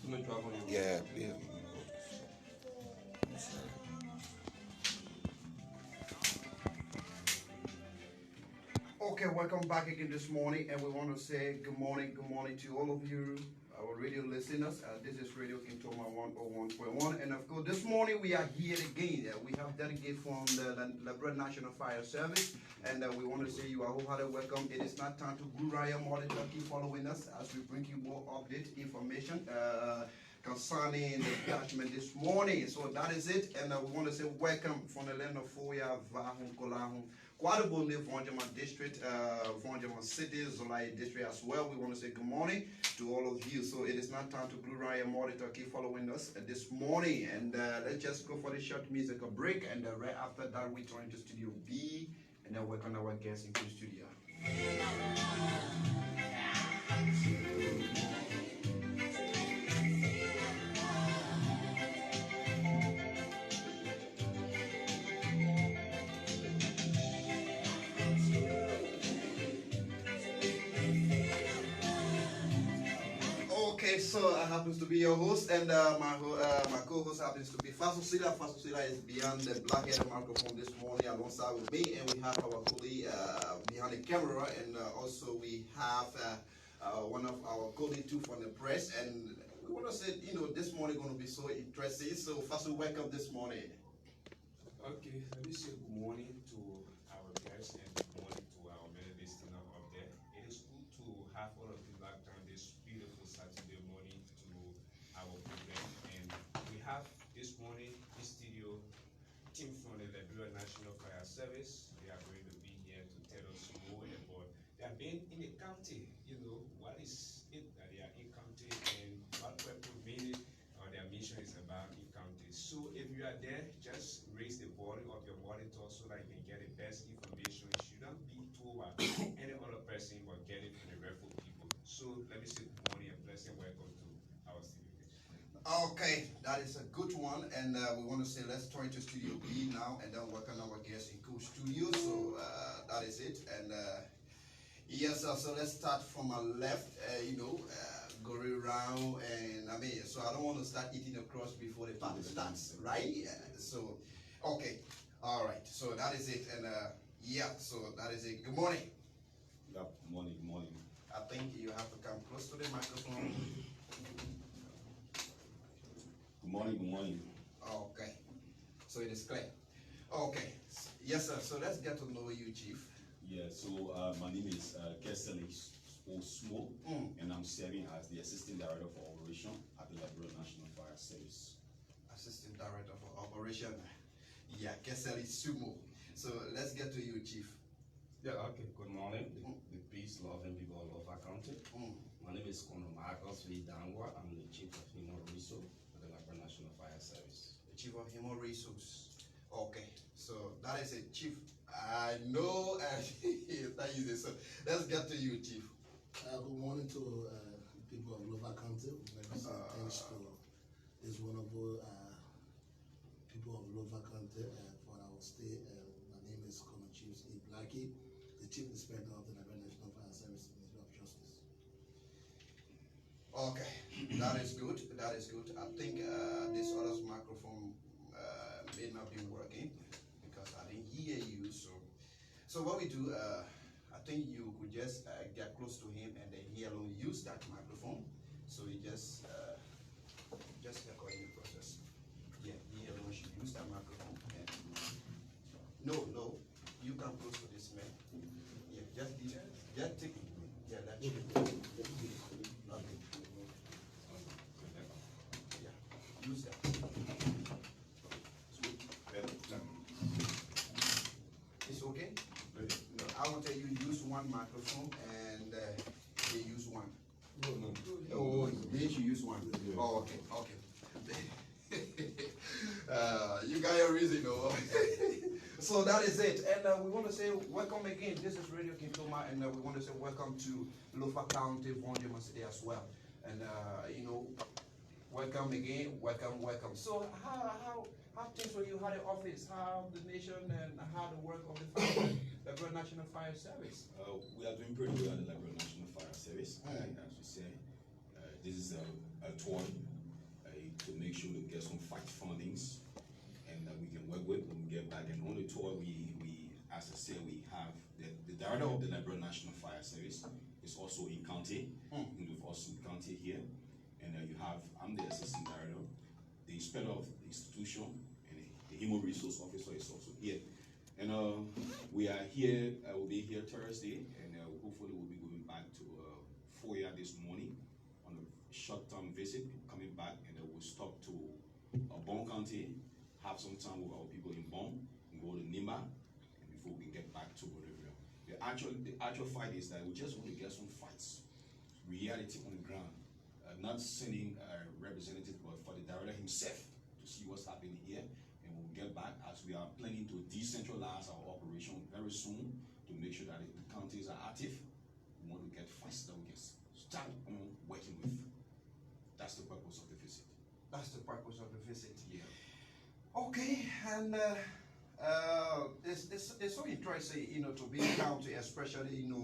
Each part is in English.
Yeah, yeah. Okay, welcome back again this morning, and we want to say good morning to all of you, our radio listeners. This is Radio Kintoma 101.1, and of course, this morning we are here again. We have delegate from the Liberia National Fire Service, and we want to say you are wholehearted welcome. It is not time to Guraya more than keep following us as we bring you more update information. Concerning the judgment this morning. So that is it. And we want to say welcome from the land of Foya, Vahun, Kolahun, Quadabone, Vonjaman District, Vonjaman City, Zolai District as well. We want to say good morning to all of you. So it is not time to glue Ryan Monitor keep following us this morning. And let's just go for the short musical break. And right after that, we turn to Studio B and then welcome our guests into the studio. Okay, so I happens to be your host, and my co-host happens to be Fasosila. Fasosila is behind the black-headed microphone this morning alongside with me, and we have our colleague behind the camera, and also we have one of our colleagues too from the press, and we want to say, this morning going to be so interesting. So Faso, welcome this morning. Okay, let me say good morning to our guests and good morning to our many listeners up there. It is good to have all of you back on this beautiful Saturday morning to our program. And we have this morning in studio team from the Liberia National Fire Service. They are going to be here to tell us more about they have been in the county. What is it that they are in county and what purpose meaning or their mission is about in county. So if you are there, just raise the volume of your monitor so that you can get the best information. You shouldn't be told by any other person but get it from the rightful people. So let me say good morning and blessing. Welcome to our studio. Okay, that is a good one, and we want to say let's turn to Studio B now, and then welcome our guests in Cool Studio. So that is it, and yes, so let's start from our left. Go around, and so I don't want to start eating the crust before the party starts, right? So, okay, all right. So that is it, and so that is it. Good morning. Good morning. Good morning. I think you have to come close to the microphone. Good morning. Good morning. Okay, so it is clear. Okay, yes, sir. So let's get to know you, Chief. Yeah. So my name is Keseli Osmo, and I'm serving as the Assistant Director for Operation at the Liberia National Fire Service. Assistant Director for Operation. Yeah, Keseli Sumo. So let's get to you, Chief. Yeah, okay. Good morning, the peace-loving people of Lofa County. My name is Colonel Marcus V. Dangwa. I'm the Chief of Human Resources for the Liberia National Fire Service. The Chief of Human Resources. Okay, so that is it, Chief. I know, that is it. So let's get to you, Chief. Good morning to people of Lofa County. Thanks to this wonderful people of Lofa County for our stay. My name is Colonel Chief E. Blackie, the Chief Inspector of the Liberia National Fire Service, Ministry of Justice. Okay, that is good. That is good. I think this other's microphone may not be working because I didn't hear you. So what we do, I think you could just get close to him and then he alone use that microphone. So you just recording the process. Yeah, he alone should use that microphone. And no, you come close to this man. Yeah, just take it. Yeah, that's it. Okay. Yeah, use that. It's okay? No, I will tell you use one microphone and they use one. No. Oh, they should use one. Oh, okay. You got your reason, though. So that is it. And we want to say welcome again. This is Radio Kintoma, and we want to say welcome to Lofa County, Vonjaman City as well. And welcome again, welcome. So how things for you? How the office, how the nation, and how the work of the Liberia National Fire Service? We are doing pretty well at the Liberia National Fire Service. As you say, this is a tour to make sure to get some fight fundings and that we can work with when we get back. And on the tour, we as I said, we have the director of the Liberia National Fire Service is also in county, in also county here. And I'm the assistant director, the inspector of the institution, and the human resource officer is also here. And we are here, we'll be here Thursday, and hopefully we'll be going back to Foya this morning on a short-term visit, coming back, and then we'll stop to Bon County, have some time with our people in Bon, and go to Nima, and before we can get back to Bolivia. The actual fight is that we just want to get some fights, reality on the ground, not sending a representative, but for the director himself to see what's happening here. And we'll get back as we are planning to decentralize our operation very soon to make sure that the counties are active. We want to get fights that we can start on working with. That's the purpose of the visit. That's the purpose of the visit. Yeah. Okay, and it's so interesting, to be in county, especially, you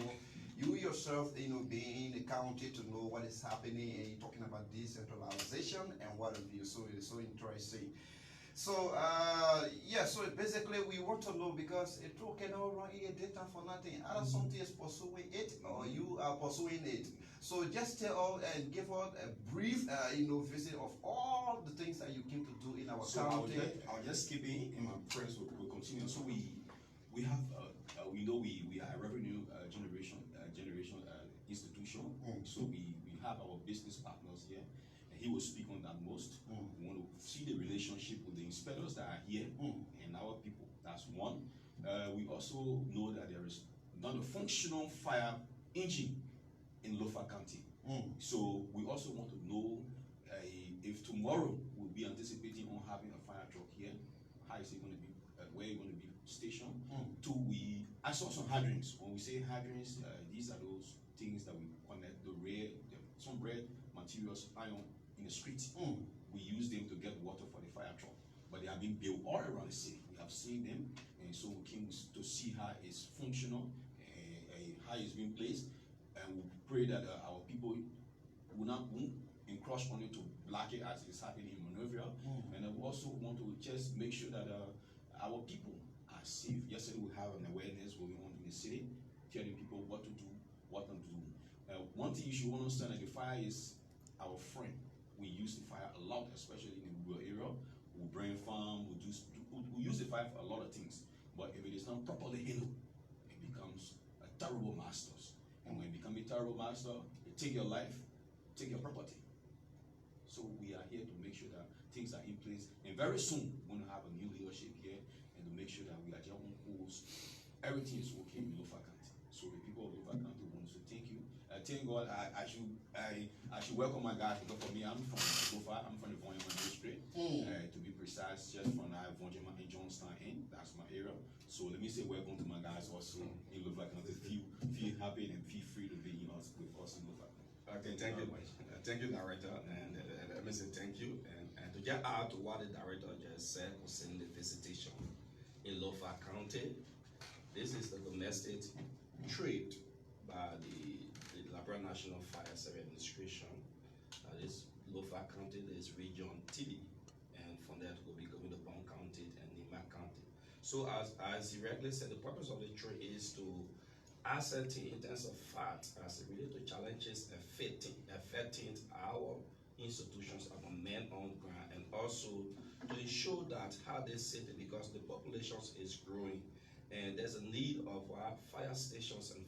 yourself, being in the county to know what is happening, and you're talking about decentralization and what have you. So it's so interesting. So yeah, so basically we want to know, because it cannot run here data for nothing. Either something is pursuing it or you are pursuing it. So just tell all and give us a brief visit of all the things that you came to do in our county. I'll just keep it in my prayers will continue. So we have we are a revenue generation institution. So we have our business partners here, and he will speak on that most. We want to see the relationship with the inspectors that are here and our people. That's one. We also know that there is not a functional fire engine in Lofa County. So we also want to know if tomorrow we'll be anticipating on having a fire truck here, how is it going to be, where it's going to be stationed. Two, I saw some hydrants. When we say hydrants, these are those things that we connect some red materials iron in the street. We use them to get water for the fire truck, but they have been built all around the city. We have seen them, and so we came to see how it's functional, how it's being placed, and we pray that our people won't encroach on it to block it as it's happening in Monrovia. And we also want to just make sure that our people are safe. Yesterday we have an awareness going on in the city, telling people what to do, what not to do. One thing you should understand, that the fire is our friend. We use the fire a lot, especially in the rural area. We brain farm, we use the fire for a lot of things. But if it is not properly handled, it becomes a terrible master. And when it becomes a terrible master, it take your life, take your property. So we are here to make sure that things are in place. And very soon, we're going to have a new leadership here, and to make sure that we are just on course. Everything is okay in Lofa County. So the people of Lofa County want to thank you. Thank God, I should welcome my guys, because for me, I'm from Lofa, I'm from the Vonyama district. To be precise, just from Vonyama and Johnstown in, that's my area. So let me say welcome to my guys also in Lofa County. Feel happy and feel free to be with us in Lofa County. Okay, thank you. Thank you, Director, and let me say thank you. And to get out to what the Director just said concerning the visitation in Lofa County, this is the domestic trade by the Liberia National Fire Service Administration. This Lofa County, this region Tilly, and from there we'll be going to Bon County and Nima County. So as he rightly said, the purpose of the trade is to ascertain in terms of facts as it relates to challenges affecting our institutions, our men on ground, and also to ensure that how they city, because the population is growing and there's a need of our fire stations and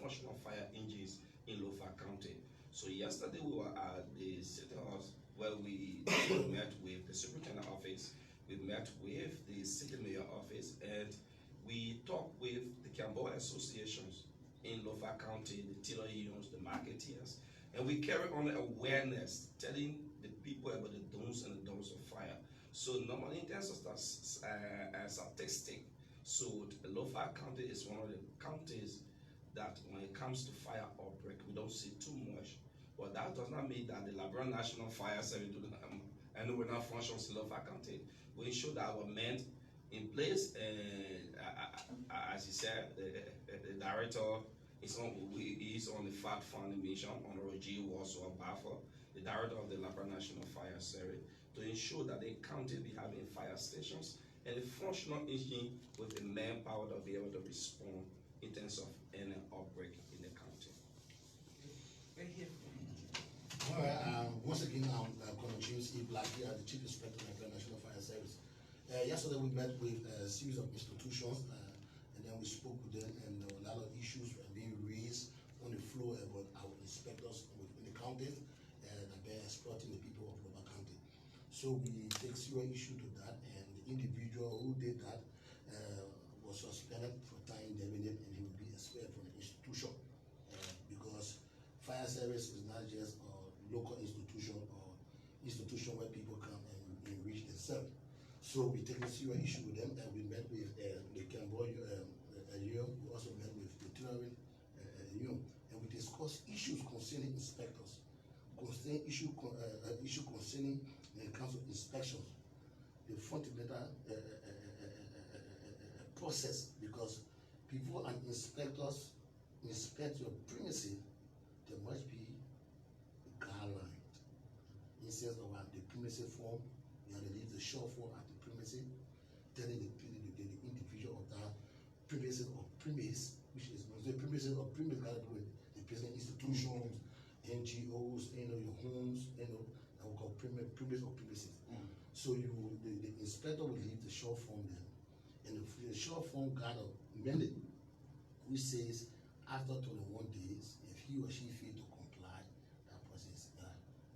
functional fire engines in Lofa County. So yesterday we were at the city house where we met with the superintendent office, we met with the city mayor office, and we talked with the Cambodia associations in Lofa County, the tiller unions, the marketeers, and we carry on awareness, telling the people about the do's and the don'ts of fire. So normally in terms of statistic, so Lofa County is one of the counties that when it comes to fire outbreak, we don't see too much. But that does not mean that the Liberia National Fire Service and we're not functional in Lofa County. We ensure that our men in place, and as he said, the director He's on the fact finding mission. Honorable G. Walsall Baffa, the director of the Liberia National Fire Service, to ensure that the county be having fire stations and a functional engine with the manpower to be able to respond in terms of any outbreak in the county. Right here. All right, once again, I'm Colonel James E. Black here, the Chief Inspector of the Liberia National Fire Service. Yesterday we met with a series of institutions and then we spoke with them, and a lot of issues were being raised on the floor about our inspectors within the counties that are exploiting the people of Lofa County. So we take serious issue to that, and the individual who did that was suspended for time indefinite, and he will be expelled from the institution because fire service is not just a local institution or institution where people come and enrich themselves. So we take a serious issue with them, and we met with the Cambodia union. We also met with the Trinidad union, and we discussed issues concerning inspectors, concerning issue concerning the council inspections, the fundamental process, because before an inspectors inspect your premises, there must be a guideline. Instead of the premises form, you have to leave the short form at the premises, telling the individual of that premises or premise, which is the premises or premise got to do with the present institutions, NGOs, your homes, that we call premise or premises. So the inspector will leave the short form there, and the short form got a mandate which says after 21 days, if he or she fails to comply, that person is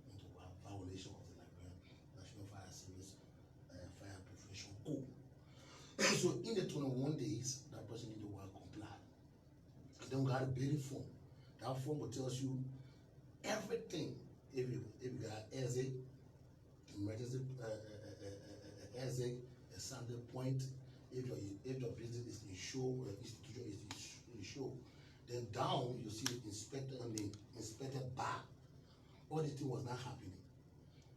into a violation of the Liberia National Fire Service Fire Prevention Code. So in the 21 days, that person needs to comply. And then we got a bidding form. That form will tell you everything. If you got exit, emergency exit, a Sunday point, if your business is insured or institution is insured, then down you see the inspector and the inspector bar. All the thing was not happening.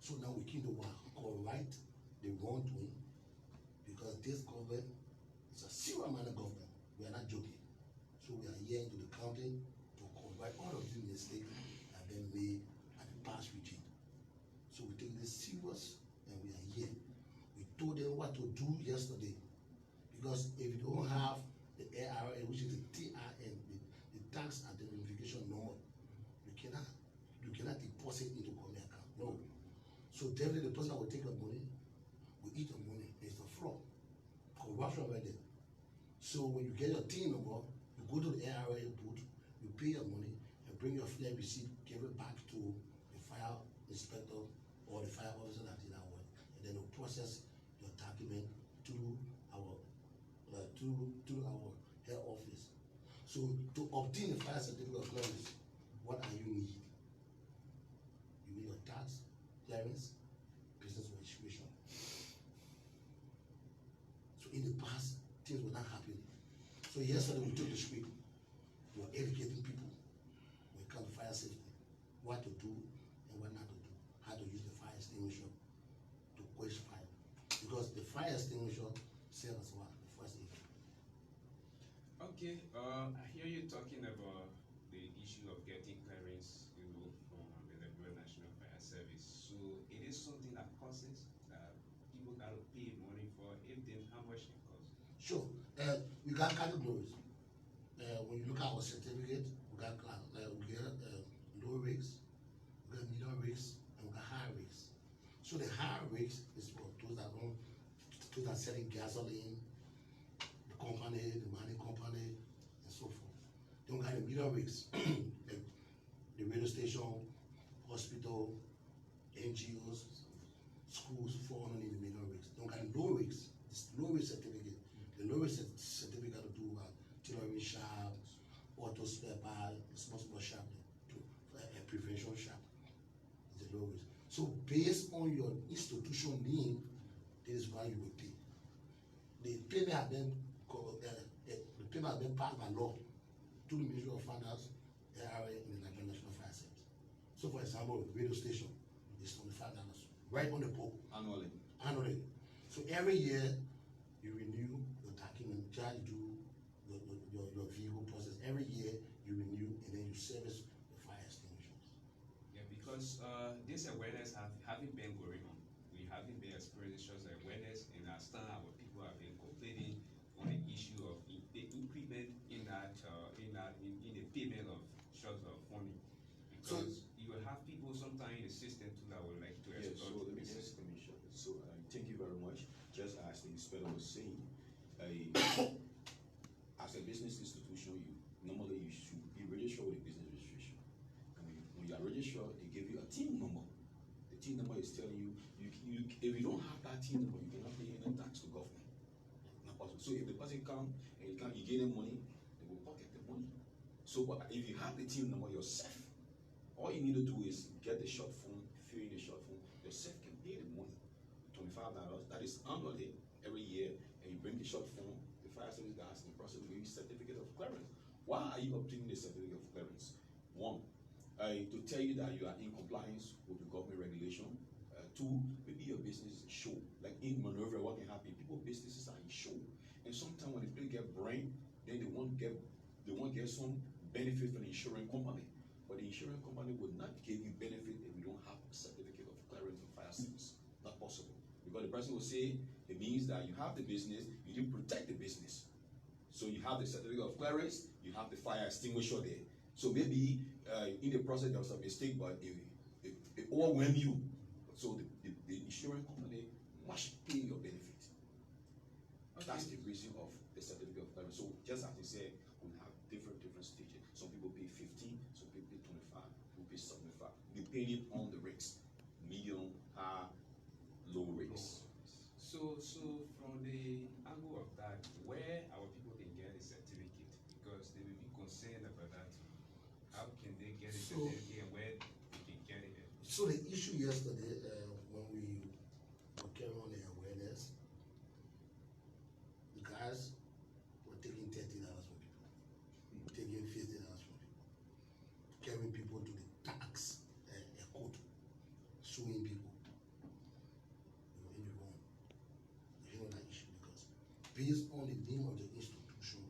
So now we keep the correct the wrongdoing, because this government is a serious-minded government. We are not joking. So we are here into the county to correct all of the mistakes that have been made at the past regime. So we take this serious, and we are here. We told them what to do yesterday, because if you don't have the ARA, which is the TIN, the tax identification number, you cannot deposit into government account. No. So definitely the person that will take your money will eat your money. It's a fraud. Corruption right there. So when you get your TIN number, you go to the ARA booth, you pay your money, and bring your flag receipt, give it back to the fire inspector or the fire officer that did that work, and then they'll process your document through our head office. So to obtain the fire certificate of clearance, what are you need? You need your tax clearance, business registration. So in the past, things were not happening. So yesterday we took the street. We were educating people when it comes to fire safety, what to do and what not to do, how to use the fire extinguisher to quench fire. Because the fire extinguisher serves as what? The first aid. Okay, I hear you talking about the issue of getting clearance, from the Liberia National Fire Service. So it is something that costs people gotta pay money for. If then, how much it costs? Sure. We got categories. When you look at our certificate, we got low rigs, we got medium rigs, and we got high rigs. So the high rigs is for those that selling gasoline, the company, the mining company, and so forth. Then we got the medium rigs, the radio station, hospital, NGOs, schools fall under the medium rigs. Then we got the low rigs, this low risk certificate. The low risk certificate got to do tailoring shop, auto spare part, small shop, prevention shop. It's the low risk. So based on your institution name, this is why you will pay. The payment has been passed by law to the Ministry of Finance, ARA, and the Liberia National Fire Service. So for example, radio station is $25 right on the pole. Annually. So every year you renew your document, charge do your vehicle process. Every year you renew, and then you service the fire extinguishers. Yeah, because this awareness haven't been going on. We haven't been experiencing such awareness, and as time our people have been complaining on the issue of the increment in the payment of shots of funding. Because you will have people sometimes in the system too that would like to Yeah, exploit so let me this. say, Commissioner. So thank you very much. Just as the inspector was saying, as a business institution, you should be registered with a business registration. And when you are registered, they give you a TIN number. The TIN number is telling you, if you don't have that TIN number, you cannot pay any tax to government. Not possible. So if the person come and you give them money, they will pocket the money. So but if you have the TIN number yourself, all you need to do is get the short form, fill in the short form, yourself can pay the money. $25, that is annually every year, and you bring the short form, the fire service guys in the process will give you certificate of clearance. Why are you obtaining the certificate of clearance? One, to tell you that you are in compliance with the government regulation. Two, maybe your business is a show. Like in Maneuver, what can happen? People businesses are in show. And sometimes when the people get brain, then they won't get some benefit from the insurance company. But the insurance company will not give you benefit if you don't have a certificate of clearance for fire service. Not possible. Because the person will say it means that you have the business, you didn't protect the business. So you have the certificate of clearance, you have the fire extinguisher there. So maybe in the process there was a mistake, but it overwhelmed you. So the insurance company must pay your benefit. Okay. That's the reason of the certificate of clearance. So just as you said, we have different stages. Some people pay 15, some people pay 25, some pay 75, depending on the rates, medium, high, low rates. So from the angle of that, where our people can get a certificate, because they will be concerned about that. How can they get a certificate and where they can get it? So the issue yesterday, when we were carrying on the awareness, the guys were taking $30 from people, taking $50 from people, carrying people to the tax court, suing people. You know, in the wrong. You know that issue because based on the name of the institution,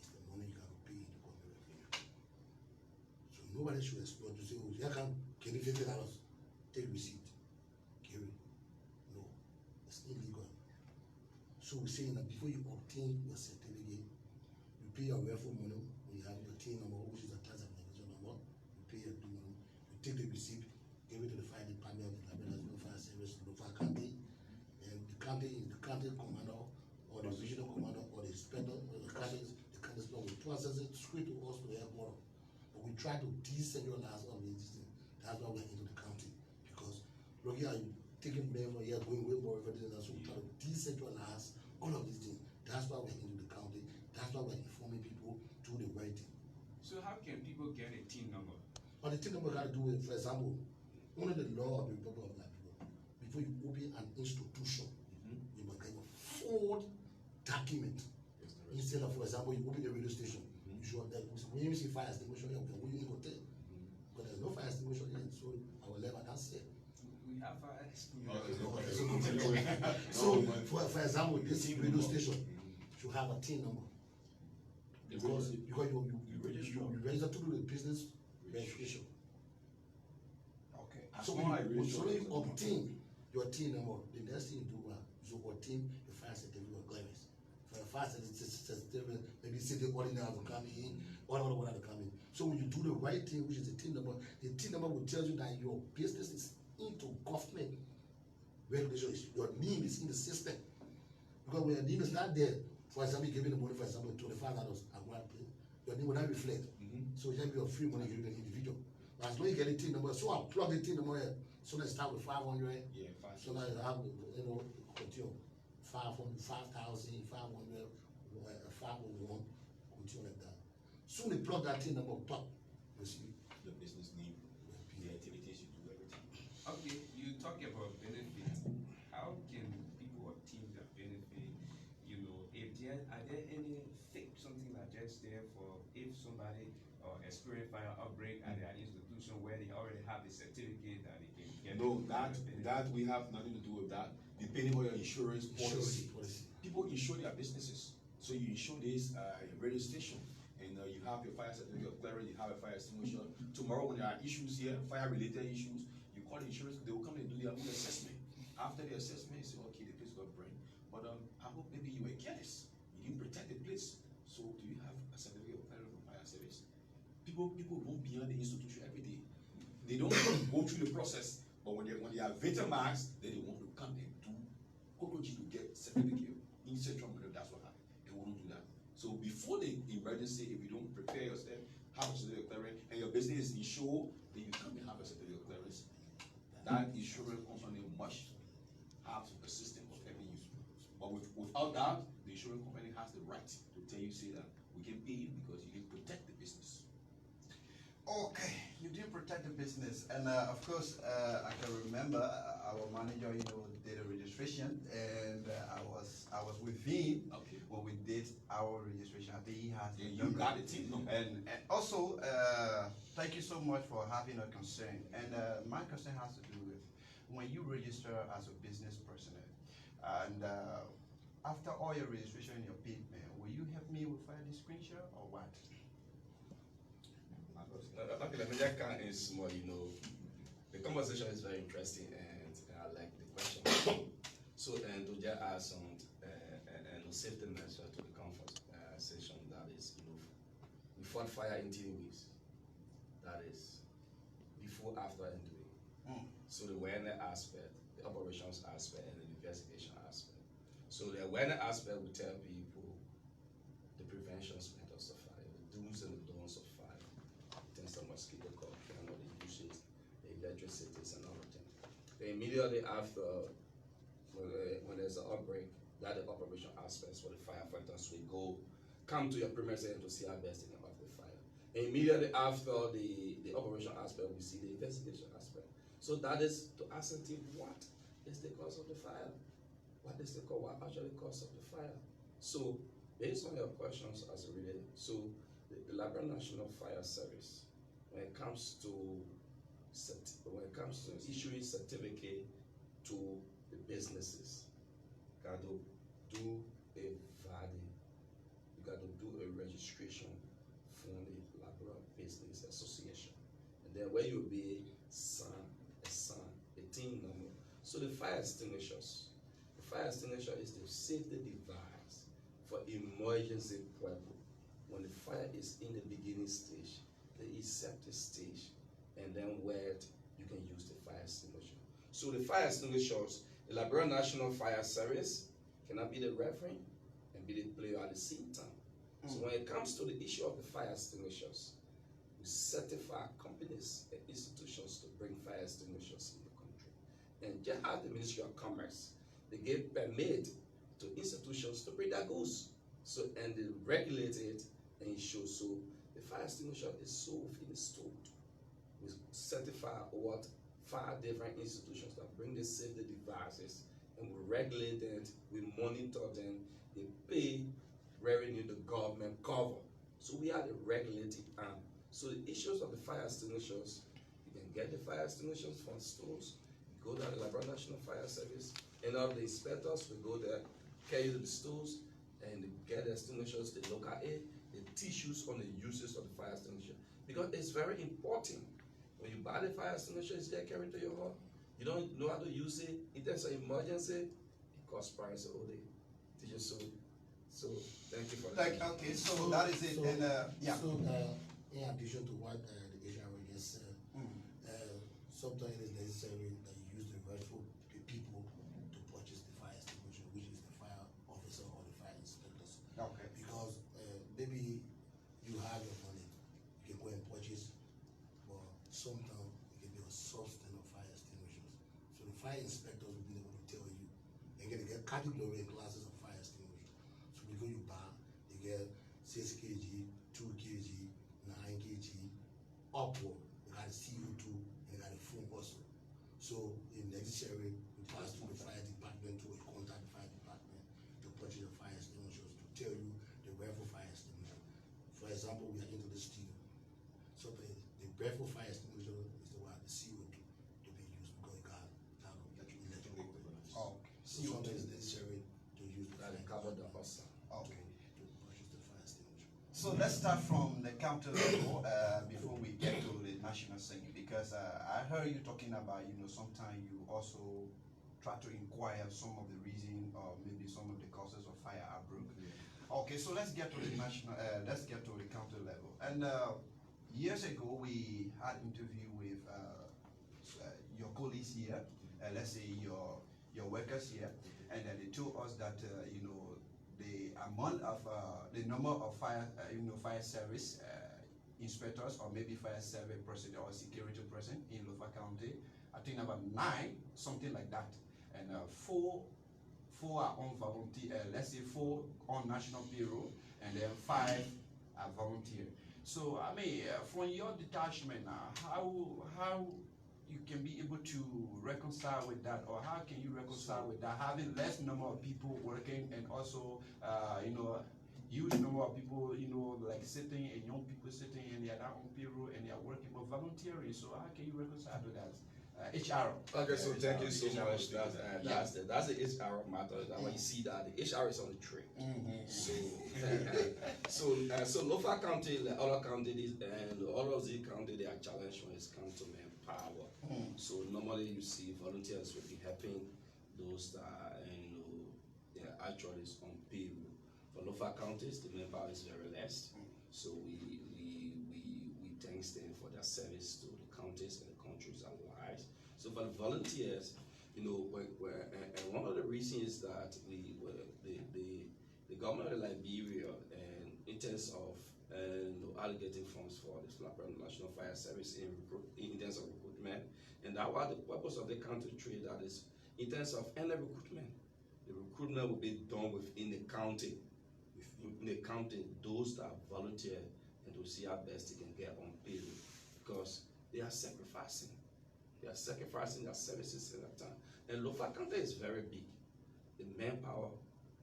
it's the money you have to pay the government revenue. So nobody should exploit to say, oh, you can you $50, take receipt, carry. No, it's illegal. So we're saying that before you obtain your certificate, you pay your welfare money when you have your TIN number, which is a tax application number, you pay your TIN number, you take the receipt, give it to the fire department of the Liberia National Fire Service, Lofa County, and the county commander or the regional commander or the inspector or the county will process it straight to us to the headquarters. But we try to decentralize all these things. That's why we're into the county. Because look here, you taking blame from here, going way more everything. So we try to decentralize all of these things. That's why we're into the county. That's why we're informing people to do the right thing. So how can people get a TIN number? But the thing that we got to do is, for example, one of the law of the Republic of Liberia, before you open an institution, you must get a full document. Instead of, for example, you open a radio station, you should have that. When you see fire extinguisher, you can go in hotel. But there's no fire extinguisher yet, so I will level that's it. We have fire extinguisher. So, for example, this radio station should have a TIN number. Because you register to do the business registration. Okay. So when you obtain your TIN number, the next thing you do is you obtain the fire certificate of clearance. For a fire certificate, maybe city ordinary will come in, whatever will come in. So when you do the right thing, which is the TIN number will tell you that your business is into government regulation. Your name is in the system. Because when your name is not there, for example, giving the money, for example, $25 at one place, your name will not reflect. So it can be a free money given to the individual. But as long as you get a TIN number, so I plug the TIN number here. So let's start with 500. Yeah, 500. So now you have, continue 500, 5,000, 500, 501, continue like that. Soon they plug that TIN number top. You see The business name, the activities you do, everything. Okay, you talk about benefit. How can people obtain their benefit? You know, are there any fake something like just there for if somebody experience fire outbreak at their institution where they already have the certificate that they can get? No, that we have nothing to do with that. Depending on your insurance policy. People insure their businesses. So you insure this radio station, and you have your fire certificate of clearance, you have a fire extinguisher. Tomorrow when there are issues here, fire-related issues, you call the insurance, they will come and do their own assessment. After the assessment, you say, okay, the place got burned. But I hope maybe you were careless. You didn't protect the place. So do you have a certificate of clearance from fire service? People go beyond the institution every day. They don't go through the process, but when they are victimized, then they want to come and do cockroaches to get certificate. In Central America, that's what happened. They won't do that. So before the emergency, if you don't prepare yourself, have a certificate of clearance, and your business is insured, then you come and have a certificate of clearance. That insurance company must have a system of revenue. But without that, the insurance company has the right to tell you, say that we can pay you because you didn't protect the business. Okay, you did protect the business, and of course, I can remember our manager, did a registration, and I was with him when we did our registration. I think he has. Yeah, you got it, team. No. And also, thank you so much for having a concern. And my concern has to do with when you register as a business person, and after all your registration and your payment, will you help me with file disclosure or what? Okay, let me just count in small, the conversation is very interesting and I like the question. So, and to just add some safety measure to the conversation, that is, we fought fire in 3 weeks. That is before, after, and during. So the awareness aspect, the operations aspect, and the investigation aspect. So the awareness aspect will tell people the prevention methods of fire, the do's and the don'ts of fire. The mosquito coil, the uses, the electricities, and all of them. Then immediately after, when there's an outbreak, that the operation aspects for the firefighters will come to your premises to see how best they can off the fire. And immediately after the operation aspect, we see the investigation aspect. So that is to ascertain what is the cause of the fire, what actually cause of the fire. So based on your questions as related, so the Liberia National Fire Service, when it comes to issuing certificate to the businesses, you got to do a value, you got to do a registration from the Liberia Business Association, and then where you'll be a team number. So the fire extinguisher is the safety device for emergency purpose. When the fire is in the beginning stage, the inceptive stage, and then where you can use the fire extinguisher. So the fire extinguishers, the Liberia National Fire Service cannot be the referee and be the player at the same time. So when it comes to the issue of the fire extinguishers, we certify companies and institutions to bring fire extinguishers in the country. And just as the Ministry of Commerce, they gave permit to institutions to bring their goods. So, and they regulate it and it shows. So the fire extinguisher is so within the store. We certify 5 different institutions that bring the safety devices, and we regulate it, we monitor them, they pay revenue the government cover. So we are the regulating arm. So the issues of the fire extinguishers, you can get the fire extinguishers from stores, you go to the Liberia National Fire Service, and all the inspectors will go there, carry to the stores, and they get the extinguishers, the local aid, the tissues on the uses of the fire extinguisher. Because it's very important. When you buy the fire extinguisher, it's there carried to your home. You don't know how to use it. In terms of emergency, it costs price all day. So thank you for that. Okay, so that is it. And yeah. So in addition to what the Asian just said, sometimes it's necessary that you use the rightful people to purchase the fire extinguisher, which is the fire officer or the fire inspectors. Okay. Because maybe you have your money, you can go and purchase, but sometimes it can be a substance of fire extinguishers. So the fire inspectors will be able to tell you, they're going to get category and classes of fire extinguisher. So because you buy, you get 6 kg, 2 kg, 9 kg, upward. You got a CO2 and you got a foam also. So if necessary, we pass through the fire department to contact the fire department to purchase the fire extinguishers to tell you the rightful fire extinguisher. For example, we are into the steel. So the rightful fire extinguisher is the one, the CO2 to be used because it got electrical. Oh, So sometimes it's necessary to use the fire Cover the hustle. okay. to purchase the fire extinguisher. So let's start from the county level before we get to the national scene, because I heard you talking about, sometimes you also try to inquire some of the reason or maybe some of the causes of fire outbreak. Okay, so let's get to the national, let's get to the county level. And years ago, we had interview with your colleagues here, let's say your workers here, and then they told us that the amount of the number of fire service inspectors or maybe fire service person or security person in Lofa County, I think about 9, something like that, and 4 are on volunteer. Let's say 4 on national payroll, and then 5 are volunteer. So I mean, from your detachment, how you can be able to reconcile with that, or how can you reconcile with that, having less number of people working and also huge number of people like sitting, and young people sitting and they are not on payroll and they are working but volunteering? So how can you reconcile with that? HR. Okay, so thank you so HR. much. That's the HR matter. That when you see that the HR is on the train. So Lofa County, like other counties, and all of the county, they are challenged when it comes to manpower. So normally you see volunteers will be helping those that they are actually on payroll. For Lofa counties, the manpower is very less. So we thank them for their service to the counties and the countries at large. So for the volunteers, and one of the reasons is that the government of Liberia, and in terms of allocating funds for the Liberia National Fire Service in terms of recruitment, and that was the purpose of the country trade. That is, in terms of any recruitment, the recruitment will be done within the county. Within the county, those that volunteer and to see how best they can get on payroll, because they are sacrificing. They are sacrificing their services in that time. And Lofa County is very big. The manpower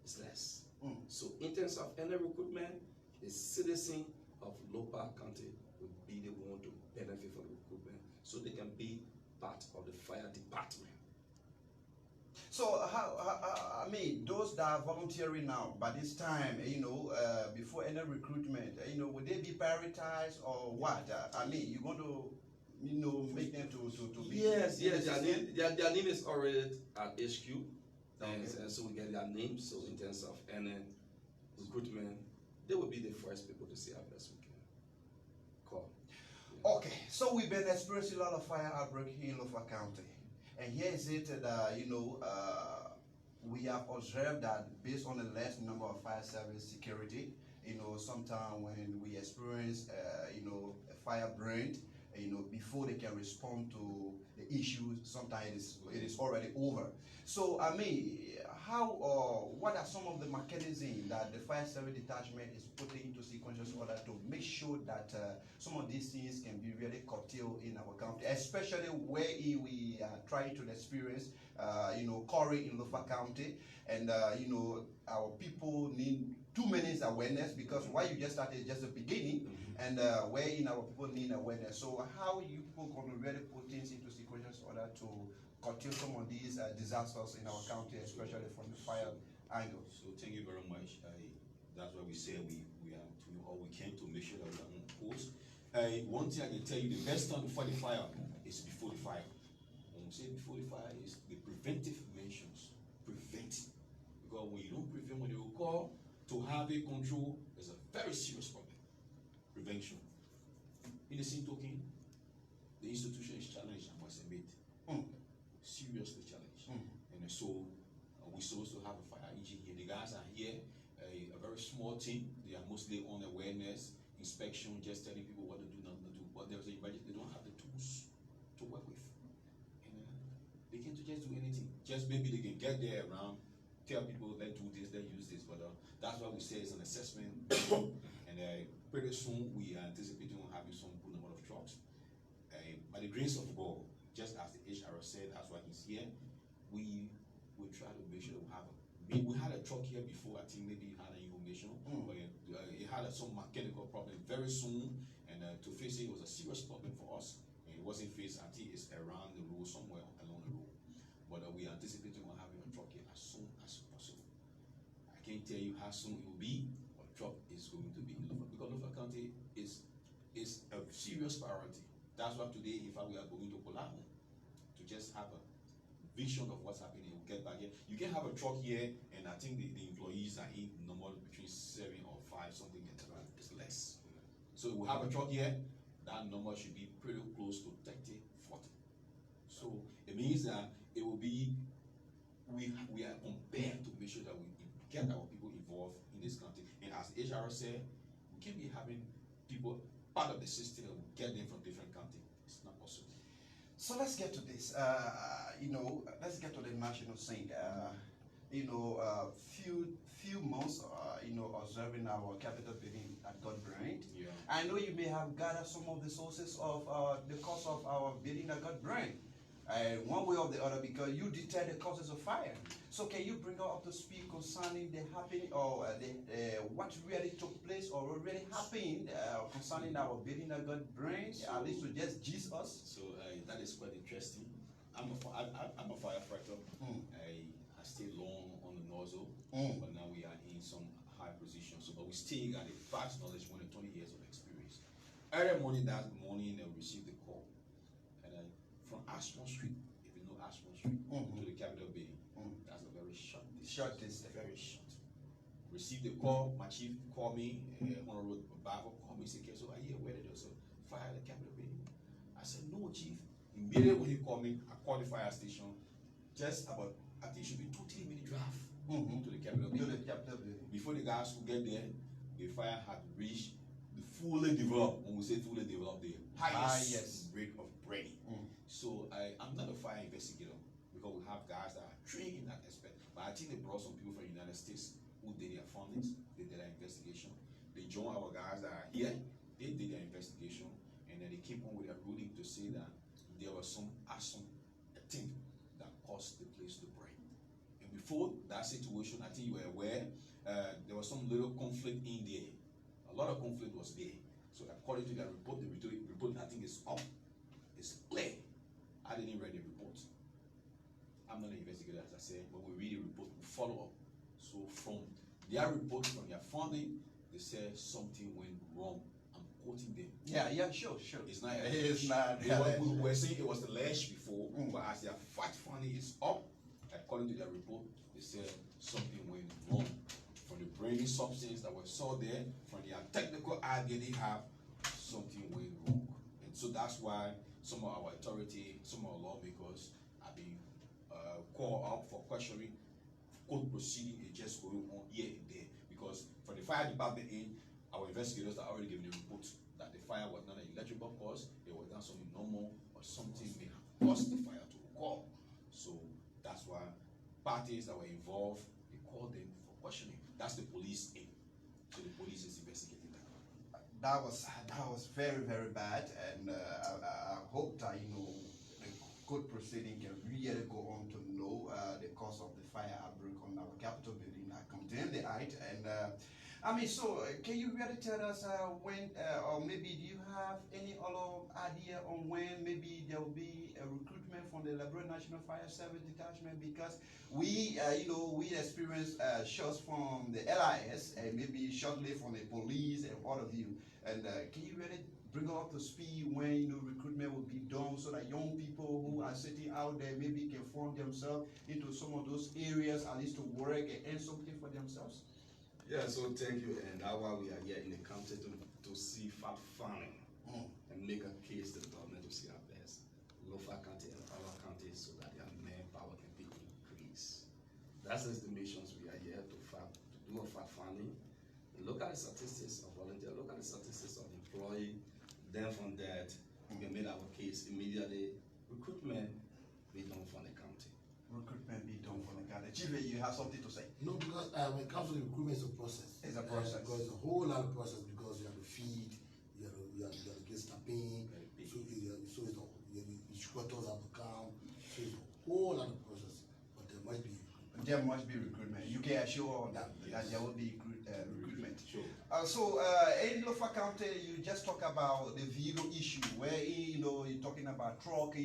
is less. So in terms of any recruitment, the citizen of Lofa County will be the one to benefit from the recruitment, so they can be part of the fire department. So how I mean, those that are volunteering now, by this time, before any recruitment, would they be prioritized or what? I mean, you're going to make them to be. Yes, their name is already at HQ, and so we get their name. So in terms of any recruitment, they will be the first people to see how best we can call. Okay, so we've been experiencing a lot of fire outbreak here in Lofa County, and here is it that we have observed that based on the less number of fire service security, sometimes when we experience a fire brand, before they can respond to the issues, sometimes it is already over. So I mean, what are some of the mechanisms that the fire service detachment is putting into sequential order to make sure that some of these things can be really curtailed in our county, especially where we are trying to experience Corey in Lofa County, and our people need 2 minutes awareness, because why you just started just the beginning, and where our people need awareness. So how you people going to really put things into sequential order to curtail some of these disasters in our county, especially from the fire angle? So thank you very much. That's why we say we are doing all we can to make sure that we are on course. One thing I can tell you, the best time to fight the fire is before the fire. When we say before the fire, is the preventive measures. Prevent. Because when you don't prevent, when you call to have a control, is a very serious problem. Prevention. In the same token, the institution is challenged, I must admit. Seriously challenged. And so we're supposed to have a fire EG here. The guys are here, a very small team. They are mostly on awareness, inspection, just telling people what to do, not to do. But there's a budget, they don't have the tools to work with. And they can't just do anything. Just maybe they can get there around, tell people, let's do this, let's use this. But that's why we say it's an assessment. And pretty soon we are anticipating on having some good number of trucks. By the grace of God, just as the HR said, that's why he's here, we will try to make sure we have we had a truck here before. I think maybe you had an information, but it had some mechanical problem very soon, and to face it was a serious problem for us. And it wasn't faced until it's around the road, somewhere along the road. But we are anticipating on having a truck here as soon as possible. I can't tell you how soon it will be, but truck is going to be in Lofa, because Lofa County is a serious priority. That's why today, in fact, we are going to Colabo to just have a vision of what's happening. We'll get back here. You can have a truck here, and I think the employees are in normal between 7 or 5, something like that. It's less. So we have a truck here, that number should be pretty close to 30, 40. So it means that it will be, we are compelled to make sure that we get our people involved in this country. And as HR said, we can't be having people part of the system and we get them from different countries. It's not possible. So let's get to this. Let's get to the national scene. Few months, observing our capital building at God Brand. Yeah. I know you may have gathered some of the sources of the cause of our building at God Brand, one way or the other, because you detect the causes of fire. So can you bring us up to speed concerning the happening or what really took place or what really happened concerning our building at God Brand, at least to just gist us? So that is quite interesting. I'm a firefighter. I stayed long on the nozzle, but now we are in some high positions. So, but we still got a vast knowledge, more than 20 years of experience. Early morning, that morning, I received the call, and from Ashmore Street, if you know Ashmore Street, to the Capitol building, that's a very short distance. Short distance. Very short. Received the call. My chief called me. Honorable Bible called me. Said, "So are you aware that there's a fire at the Capitol building?" I said, "No, chief." Immediately when he called me, I called the fire station. Just about, I think it should be 2-3 minute drive to the Capitol building. Before the guys could get there, the fire had reached the fully developed. When we say fully developed, the highest rate of burning. So I'm not a fire investigator because we have guys that are trained in that aspect. But I think they brought some people from the United States who did their findings, they did their investigation. They joined our guys that are here. They did their investigation, and then they came on with a ruling to say that there was some arson thing that caused the place to burn. And before that situation, I think you were aware, there was some little conflict in there. A lot of conflict was there. So according to the report, I think is up. It's clear. I didn't read the report. I'm not an investigator, as I said, but we read the report, we follow up. So from their report, from their funding, they said something went wrong. I'm quoting them. Yeah, sure. It's not. We were saying it was the lash before, but as their fact funding is up, according to their report, they said something went wrong. From the brainy substance that was saw there, from their technical idea they have, something went wrong. And so that's why some of our authority, some of our lawmakers have been called out for questioning. Court proceeding is just going on here and there, because for the fire department our investigators are already giving a report that the fire was not an electrical cause, it was not something normal or something may have caused the fire to occur. So that's why parties that were involved, they called them for questioning. That's the police aim. So the police is investigating that. That was very, very bad, and I hope that the court proceeding can really go on to know the cause of the fire outbreak on our Capitol building. I condemn the act, and can you really tell us when, or maybe do you have any other idea on when maybe there will be a recruitment from the Liberia National Fire Service detachment? Because we experienced shots from the LIS and maybe shortly from the police and all of you. And can you really bring up to speed when recruitment will be done so that young people who are sitting out there maybe can form themselves into some of those areas, at least to work and earn something for themselves? Yeah, so thank you, and that's why we are here in the county to see fact farming and make a case to the government to see our best. Lofa County and our county so that their manpower can be increased. That's the missions we are here to do a fact finding. Look at the statistics of volunteer, look at the statistics of employee, then from that we can make our case immediately. Recruitment be done from the county. Recruitment be done from the county. Chief, you have something to say? No, because when it comes to the recruitment, it's a process. It's a process. Because it's a whole lot of process, because you have to feed, you have to get stamping, so instructors have to come, so it's a whole lot of process, but there must be recruitment. There must be recruitment. You can assure that there will be recruitment. Sure. In Lofa County, you just talk about the vehicle issue, where you're talking about truck,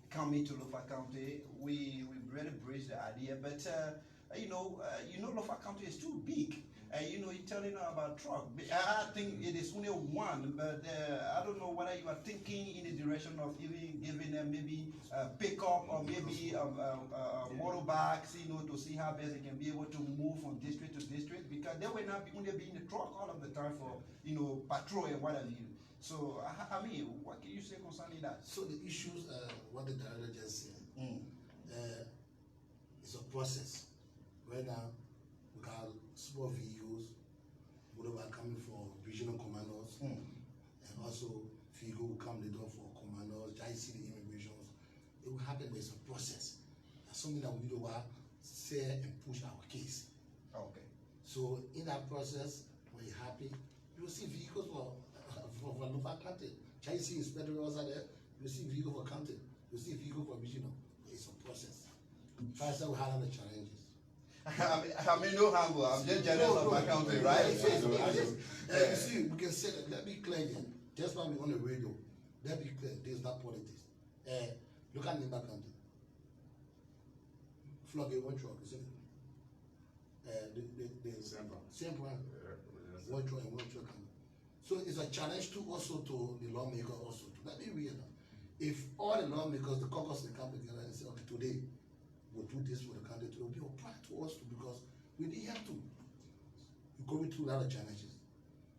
coming to Lofa County. We really bridge the idea, but Lofa County is too big. You're telling her about truck. I think it is only one, but I don't know whether you are thinking in the direction of even giving them maybe a pickup or maybe motorbikes, to see how best they can be able to move from district to district, because they will not only be in the truck all of the time for, patrol and what have you. So, I mean, what can you say concerning that? So the issues, what the director just said, it's a process. Right now, we got small vehicles, whatever coming for regional commandos, and also vehicle will come later for commandos, JIC the immigrations. It will happen, but it's a process. That's something that we need to say and push our case. Okay. So in that process, when you're happy, you will see vehicles for Lofa County. JIC inspector also there, you will see vehicle for county, you will see vehicle for regional. It's a process. First, we have the challenges. I mean, no humble. I'm just jealous of my country, right? You see, we can say that. Let me clear here. Just while we're on the radio, let me clear. There's not politics. Look at Nimba County. Flog one truck, isn't it? Same brand. One truck and one truck. So it's a challenge to also to the lawmaker also. Let me read that. If all the lawmakers, the caucus, they come together and say, okay, today we'll do this for the country, it will be a pride to us too, because we didn't have to. We're going through a lot of challenges.